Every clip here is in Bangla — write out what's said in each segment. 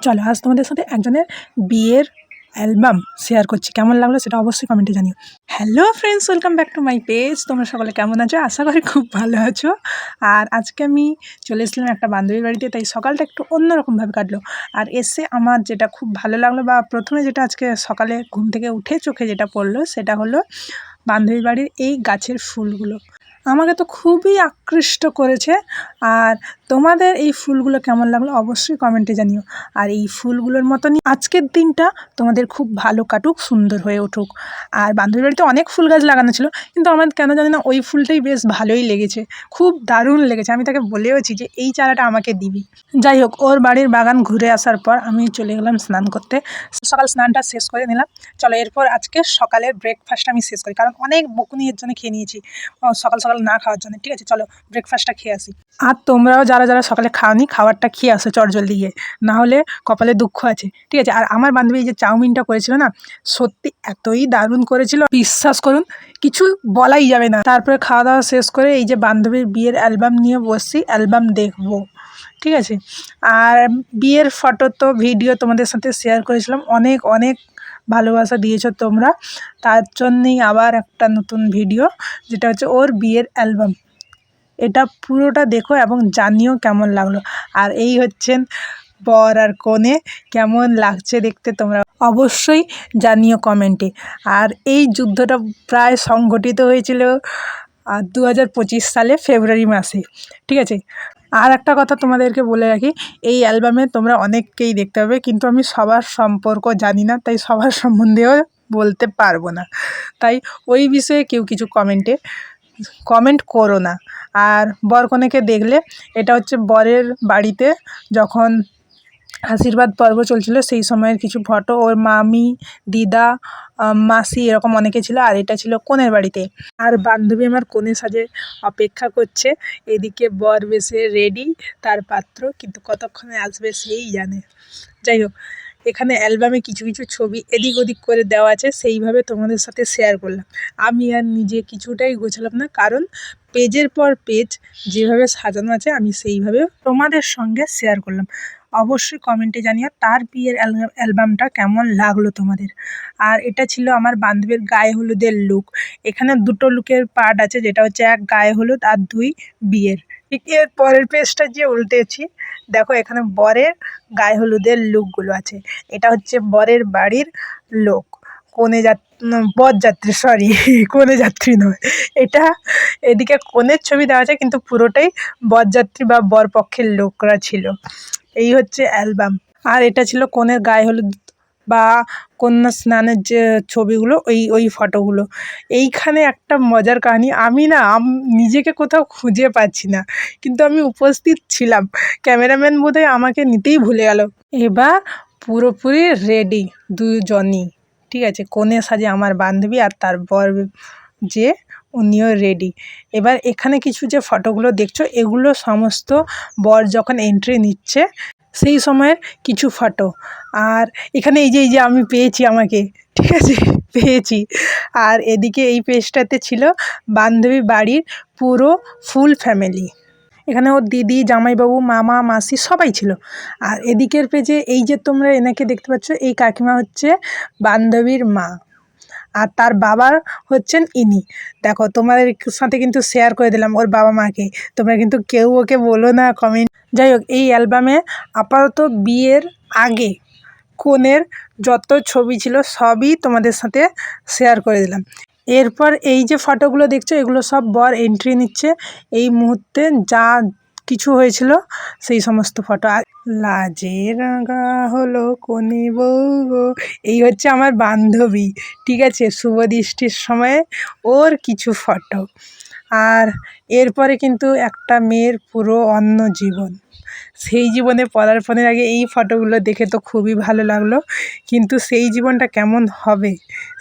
চলো আজ তোমাদের সাথে একজনের বিয়ের অ্যালবাম শেয়ার করছি, কেমন লাগলো সেটা অবশ্যই কমেন্টে জানিও। Hello friends, welcome back to my page. তোমরা সকলে কেমন আছো? আশা করি খুব ভালো আছো। আর আজকে আমি চলে এসেছিলাম একটা বান্ধবীর বাড়িতে, তাই সকালটা একটু অন্যরকমভাবে কাটলো। আর এসে আমার যেটা খুব ভালো লাগলো, বা প্রথমে যেটা আজকে সকালে ঘুম থেকে উঠে চোখে যেটা পড়লো, সেটা হলো বান্ধবীর বাড়ির এই গাছের ফুলগুলো। আমাকে তো খুবই আকৃষ্ট করেছে। আর তোমাদের এই ফুলগুলো কেমন লাগলো অবশ্যই কমেন্টে জানিও। আর এই ফুলগুলোর মতনই আজকের দিনটা তোমাদের খুব ভালো কাটুক, সুন্দর হয়ে উঠুক। আর বান্ধবীর বাড়িতে অনেক ফুল গাছ লাগানো ছিল, কিন্তু আমার কেন জানি না ওই ফুলটাই বেশ ভালোই লেগেছে, খুব দারুণ লেগেছে। আমি তাকে বলেওছি যে এই চারাটা আমাকে দিবি। যাই হোক, ওর বাড়ির বাগান ঘুরে আসার পর আমি চলে গেলাম স্নান করতে। সকাল স্নানটা শেষ করে নিলাম। চলো এরপর আজকে সকালের ব্রেকফাস্টটা আমি শেষ করি, কারণ অনেক বকুনি এর জন্য খেয়ে নিয়েছি সকাল সকাল না খাওয়ার জন্য। ঠিক আছে, চলো ব্রেকফাস্টটা খেয়ে আসি। আর তোমরাও যারা যারা সকালে খাওনি, খাবারটা খেয়ে আসো চটজলদি গিয়ে, না হলে কপালে দুঃখ আছে। ঠিক আছে। আর আমার বান্ধবী যে চাউমিনটা করেছিল না, সত্যি এতই দারুণ করেছিল, বিশ্বাস করুন কিছু বলাই যাবে না। তারপরে খাওয়া দাওয়া শেষ করে এই যে বান্ধবীর বিয়ের অ্যালবাম নিয়ে বসছি, অ্যালবাম দেখবো। ঠিক আছে। আর বিয়ের ফটো তো ভিডিও তোমাদের সাথে শেয়ার করেছিলাম, অনেক অনেক ভালোবাসা দিয়েছো তোমরা, তার জন্যেই আবার একটা নতুন ভিডিও, যেটা হচ্ছে ওর বিয়ের অ্যালবাম। এটা পুরোটা দেখো এবং জানিও কেমন লাগলো। আর এই হচ্ছেন বর আর কনে, কেমন লাগছে দেখতে তোমরা অবশ্যই জানিও কমেন্টে। আর এই যুদ্ধটা প্রায় সংঘটিত হয়েছিল 2025 সালে ফেব্রুয়ারি মাসে। ঠিক আছে। আর একটা কথা তোমাদেরকে বলে রাখি, এই অ্যালবামে তোমরা অনেককেই দেখতে পাবে, কিন্তু আমি সবার সম্পর্ক জানি না, তাই সবার সম্বন্ধেও বলতে পারবো না। তাই ওই বিষয়ে কেউ কিছু কমেন্ট করো না। আর বর কনেকে দেখলে, এটা হচ্ছে বরের বাড়িতে যখন আশীর্বাদ পর্ব চলছিল সেই সময়ের কিছু ফটো। ওর মামি, দিদা, মাসি এরকম অনেকে ছিল। আর এটা ছিল কনের বাড়িতে। আর বান্ধবী আমার কনে সাজে অপেক্ষা করছে, এদিকে বর বেশে রেডি, তার পাত্র কিন্তু কতক্ষণে আসবে সেই জানে। যাই হোক, এখানে অ্যালবামে কিছু কিছু ছবি এদিক ওদিক করে দেওয়া আছে, সেইভাবে তোমাদের সাথে শেয়ার করলাম। আমি আর নিজে কিছুটাই গোছালাম না, কারণ পেজের পর পেজ যেভাবে সাজানো আছে আমি সেইভাবে তোমাদের সঙ্গে শেয়ার করলাম। অবশ্যই কমেন্টে জানিও তার বিয়ের অ্যালবামটা কেমন লাগলো তোমাদের। আর এটা ছিল আমার বান্ধবীর গায়ে হলুদের লুক। এখানে দুটো লুকের পার্ট আছে, যেটা হচ্ছে এক গায়ে হলুদ আর দুই বিয়ের। ঠিক এর পরের পেজটা যে উল্টেছি, দেখো এখানে বরের গায়ে হলুদের লুকগুলো আছে। এটা হচ্ছে বরের বাড়ির লোক, বরযাত্রী, সরি কনে যাত্রী নয় এটা। এদিকে কনের ছবি দেওয়া আছে, কিন্তু পুরোটাই বরযাত্রী বা বরপক্ষের লোকরা ছিল। এই হচ্ছে অ্যালবাম। আর এটা ছিল কনের গায়ে হলুদ বা কন্যা স্নানের যে ছবিগুলো, ওই ফটোগুলো। এইখানে একটা মজার কাহিনী, আমি না নিজেকে কোথাও খুঁজে পাচ্ছি না, কিন্তু আমি উপস্থিত ছিলাম। ক্যামেরাম্যান বোধহয় আমাকে নিতেই ভুলে গেল। এবার পুরোপুরি রেডি দুজনই। ঠিক আছে, কনে সাজে আমার বান্ধবী, আর তার বর যে উনিও রেডি। এবার এখানে কিছু যে ফটোগুলো দেখছো, এগুলো সমস্ত বর যখন এন্ট্রি নিচ্ছে সেই সময়ের কিছু ফটো। আর এখানে এই যে আমি পেয়েছি আমাকে, ঠিক আছে পেয়েছি। আর এদিকে এই পেজটাতে ছিল বান্ধবী বাড়ির পুরো ফুল ফ্যামিলি। এখানে ওর দিদি, জামাইবাবু, মামা, মাসি সবাই ছিল। আর এদিকের পেজে এই যে তোমরা এনাকে দেখতে পাচ্ছ, এই কাকিমা হচ্ছে বান্ধবীর মা, আর তার বাবা হচ্ছেন ইনি। দেখো তোমাদের সাথে কিন্তু শেয়ার করে দিলাম ওর বাবা মাকে, তোমরা কিন্তু কেউ ওকে বলো না কমেন্ট। যাই হোক, এই অ্যালবামে আপাতত বিয়ের আগে কনের যত ছবি ছিল সবই তোমাদের সাথে শেয়ার করে দিলাম। এরপর এই যে ফটোগুলো দেখছো, এগুলো সব বর এন্ট্রি নিচ্ছে এই মুহূর্তে, যা কিছু হয়েছিল সেই সমস্ত ফটো। আর লাজে রাঙা হলো কনে বউ গো, এই হচ্ছে আমার বান্ধবী। ঠিক আছে, শুভ দৃষ্টির সময়ে ওর কিছু ফটো। আর এরপরে কিন্তু একটা মেয়ের পুরো অন্য জীবন, সেই জীবনে পদার্পণের আগে এই ফটোগুলো দেখে তো খুবই ভালো লাগলো, কিন্তু সেই জীবনটা কেমন হবে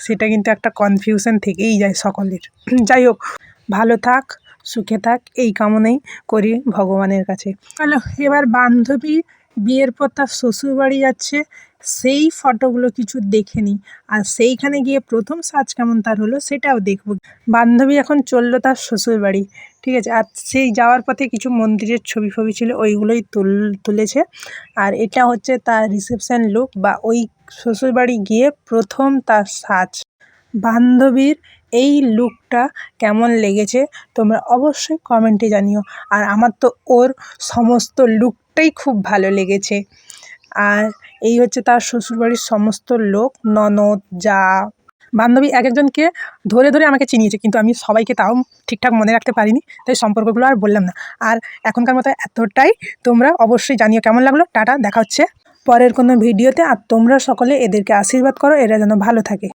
সেটা কিন্তু একটা কনফিউশন থেকেই যায় সকলের। যাই হোক, ভালো থাক, সুখে থাক, এই কামনাই করি ভগবানের কাছে। চলো এবার বান্ধবী বিয়ের পর তার শ্বশুরবাড়ি যাচ্ছে, সেই ফটোগুলো কিছু দেখে নিই। আর সেইখানে গিয়ে প্রথম সাজ কেমন তার হলো সেটাও দেখব। বান্ধবী এখন চললো তার শ্বশুরবাড়ি, ঠিক আছে। আর সেই যাওয়ার পথে কিছু মন্দিরের ছবি ফবি ছিল, ওইগুলোই তুলেছে। আর এটা হচ্ছে তার রিসেপশন লুক, বা ওই শ্বশুরবাড়ি গিয়ে প্রথম তার সাজ। বান্ধবীর এই লুকটা কেমন লেগেছে তোমরা অবশ্যই কমেন্টে জানিও। আর আমার তো ওর সমস্ত লুকটাই খুব ভালো লেগেছে। আর এই হচ্ছে তার শ্বশুরবাড়ির সমস্ত লোক, ননদ, যা। বান্ধবী এক একজনকে ধরে ধরে আমাকে চিনিয়েছে, কিন্তু আমি সবাইকে তাও ঠিকঠাক মনে রাখতে পারিনি, তাই সম্পর্কগুলো আর বললাম না। আর এখনকার মতো এতটাই। তোমরা অবশ্যই জানিও কেমন লাগলো। টাটা, দেখা হচ্ছে পরের কোনো ভিডিওতে। আর তোমরা সকলে এদেরকে আশীর্বাদ করো, এরা যেন ভালো থাকে।